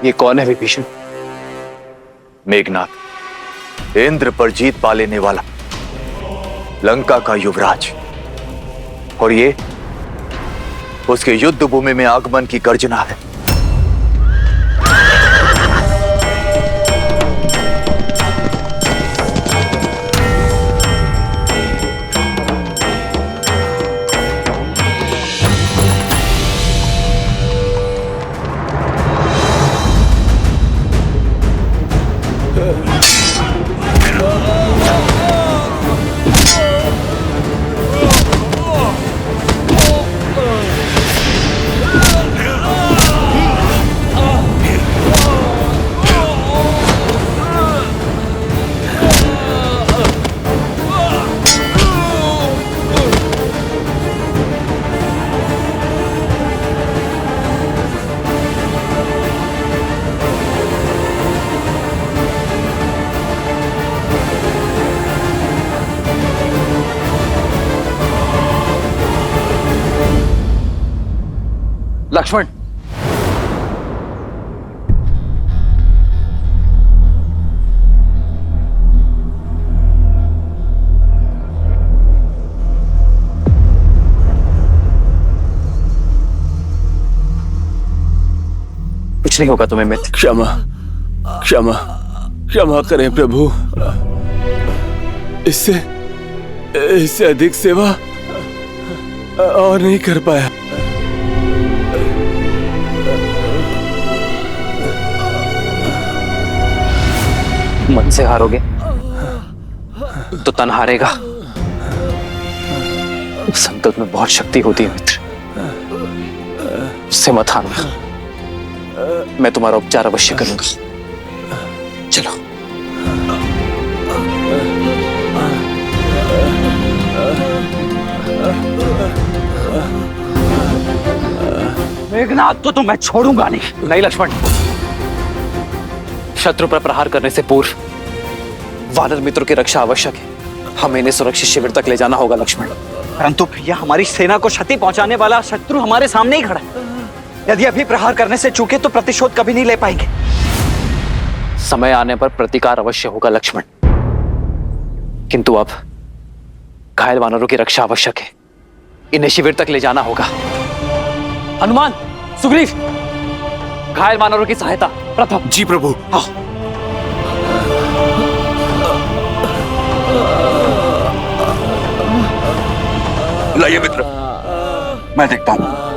ये कौन है विभीषण? मेघनाथ, इंद्र पर जीत पा लेने वाला लंका का युवराज। और ये उसके युद्ध भूमि में आगमन की गर्जना है। लक्ष्मण, कुछ नहीं होगा तुम्हें मित्र। क्षमा क्षमा क्षमा करें प्रभु। इससे अधिक सेवा और नहीं कर पाया। मन से हारोगे तो तन हारेगा। संकल्प में बहुत शक्ति होती है मित्र, उससे मत हारना। मैं तुम्हारा उपचार अवश्य करूंगा। चलो। मेघनाथ को तो मैं छोड़ूंगा नहीं। नहीं लक्ष्मण, शत्रु पर प्रहार करने से पूर्व वानर मित्रों की रक्षा आवश्यक है। हमें इन्हें सुरक्षित शिविर तक ले जाना होगा लक्ष्मण। परंतु भैया, हमारी सेना को क्षति पहुंचाने वाला शत्रु हमारे सामने ही खड़ा है। यदि अभी प्रहार करने से चूके तो प्रतिशोध कभी नहीं ले पाएंगे। समय आने पर प्रतिकार अवश्य होगा लक्ष्मण, किंतु अब घायल वानरों की रक्षा आवश्यक है। इन्हें शिविर तक ले जाना होगा। हनुमान, सुग्रीव, घायल वानरों की सहायता प्रथम। जी प्रभु। हाँ। लाइए मित्र, मैं देखता हूं।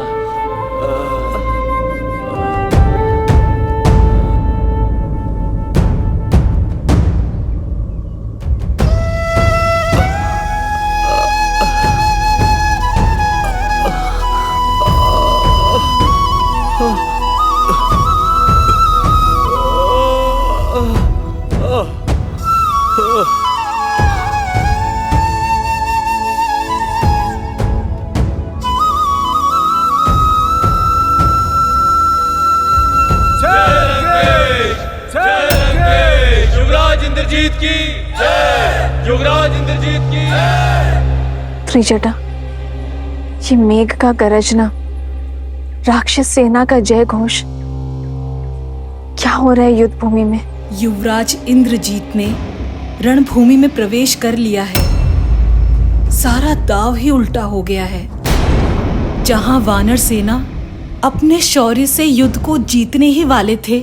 इंद्रजीत की जय, युवराज इंद्रजीत की जय। त्रिजटा, ये मेघ का गरजना, राक्षस सेना का जय घोष, क्या हो रहा है युद्ध भूमि में? युवराज इंद्रजीत ने रणभूमि में प्रवेश कर लिया है। सारा दाव ही उल्टा हो गया है। जहां वानर सेना अपने शौर्य से युद्ध को जीतने ही वाले थे,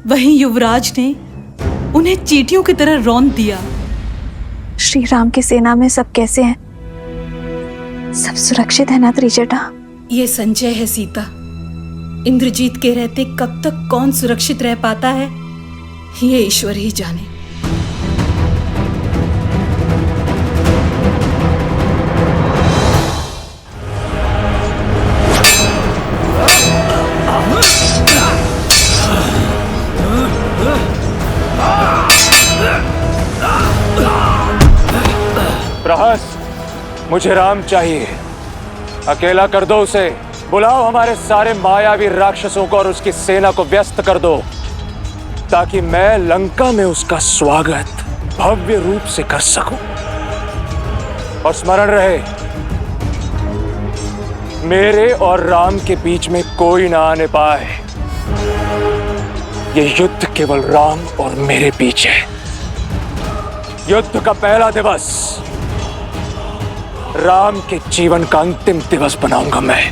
वहीं युवराज ने उन्हें चींटियों की तरह रौंद दिया। श्री राम की सेना में सब कैसे हैं? सब सुरक्षित है ना त्रिजटा? ये संचय है सीता। इंद्रजीत के रहते कब तक कौन सुरक्षित रह पाता है, ये ईश्वर ही जाने। प्रहस, मुझे राम चाहिए। अकेला कर दो उसे। बुलाओ हमारे सारे मायावी राक्षसों को और उसकी सेना को व्यस्त कर दो, ताकि मैं लंका में उसका स्वागत भव्य रूप से कर सकूं। और स्मरण रहे, मेरे और राम के बीच में कोई ना आने पाए। ये युद्ध केवल राम और मेरे बीच है। युद्ध का पहला दिवस राम के जीवन का अंतिम दिवस बनाऊंगा मैं।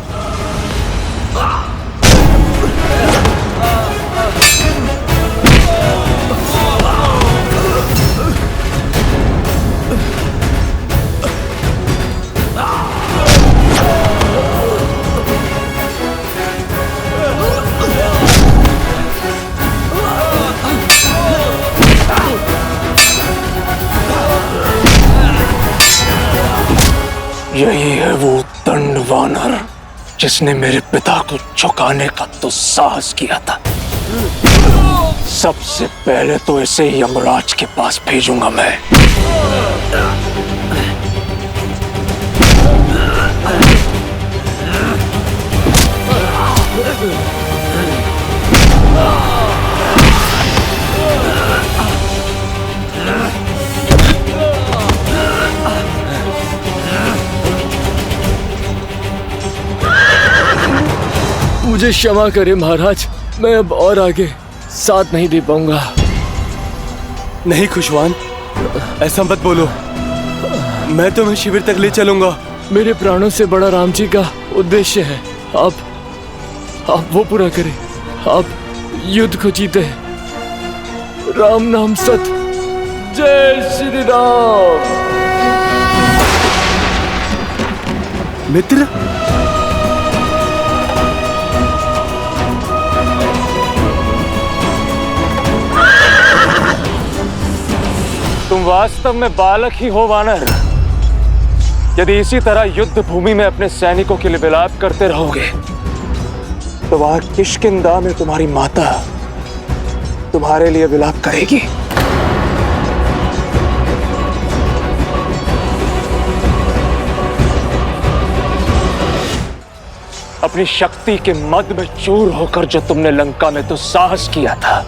यही है वो दंड वानर जिसने मेरे पिता को झुकाने का तो साहस किया था। सबसे पहले तो इसे यमराज के पास भेजूंगा मैं। मुझे क्षमा करें महाराज, मैं अब और आगे साथ नहीं दे पाऊंगा। नहीं खुशवान, ऐसा मत बोलो। मैं तुम्हें शिविर तक ले चलूंगा। मेरे प्राणों से बड़ा राम जी का उद्देश्य है। आप वो पूरा करें। आप युद्ध को जीते। राम नाम सत। जय श्री राम। मित्र, तुम वास्तव में बालक ही हो वानर। यदि इसी तरह युद्ध भूमि में अपने सैनिकों के लिए विलाप करते रहोगे तो वहां किष्किंधा में तुम्हारी माता तुम्हारे लिए विलाप करेगी। अपनी शक्ति के मद में चूर होकर जो तुमने लंका में तो साहस किया था,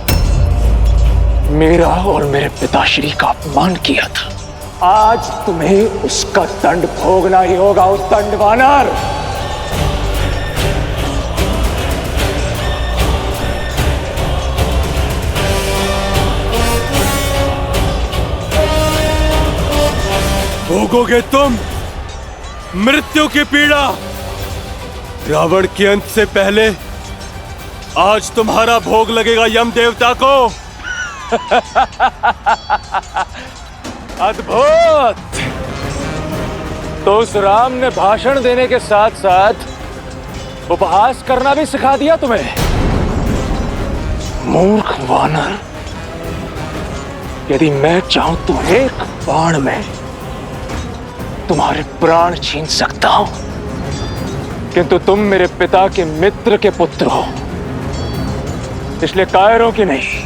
मेरा और मेरे पिताश्री का अपमान किया था, आज तुम्हें उसका दंड भोगना ही होगा। उस दंड वानर, भोगोगे तुम मृत्यु की पीड़ा। रावण के अंत से पहले आज तुम्हारा भोग लगेगा यम देवता को। अद्भुत। तो उस राम ने भाषण देने के साथ साथ उपहास करना भी सिखा दिया तुम्हें। मूर्ख वानर, यदि मैं चाहूं तो एक बाण में तुम्हारे प्राण छीन सकता हूं, किंतु तुम मेरे पिता के मित्र के पुत्र हो, इसलिए कायरों की नहीं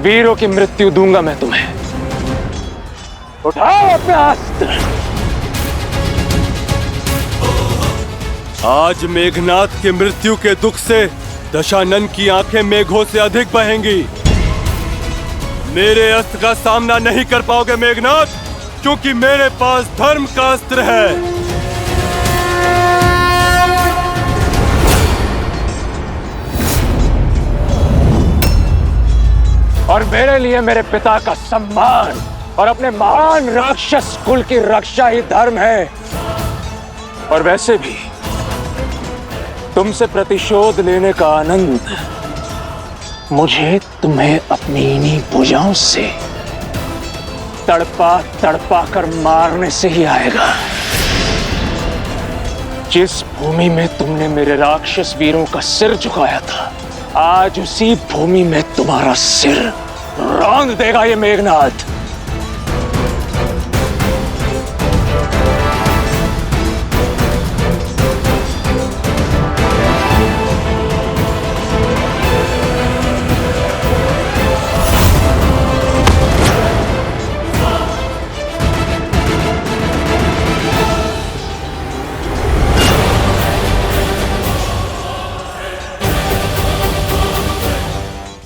वीरों की मृत्यु दूंगा मैं तुम्हें। उठाओ अपने अस्त्र। आज मेघनाथ की मृत्यु के दुख से दशानन की आंखें मेघों से अधिक बहेंगी। मेरे अस्त्र का सामना नहीं कर पाओगे मेघनाथ, क्योंकि मेरे पास धर्म का अस्त्र है। और मेरे लिए मेरे पिता का सम्मान और अपने महान राक्षस कुल की रक्षा ही धर्म है। और वैसे भी तुमसे प्रतिशोध लेने का आनंद मुझे तुम्हें अपनी इन्हीं भुजाओं से तड़पा तड़पा कर मारने से ही आएगा। जिस भूमि में तुमने मेरे राक्षस वीरों का सिर झुकाया था, आज उसी भूमि में तुम्हारा सिर रौंद देगा ये मेघनाथ।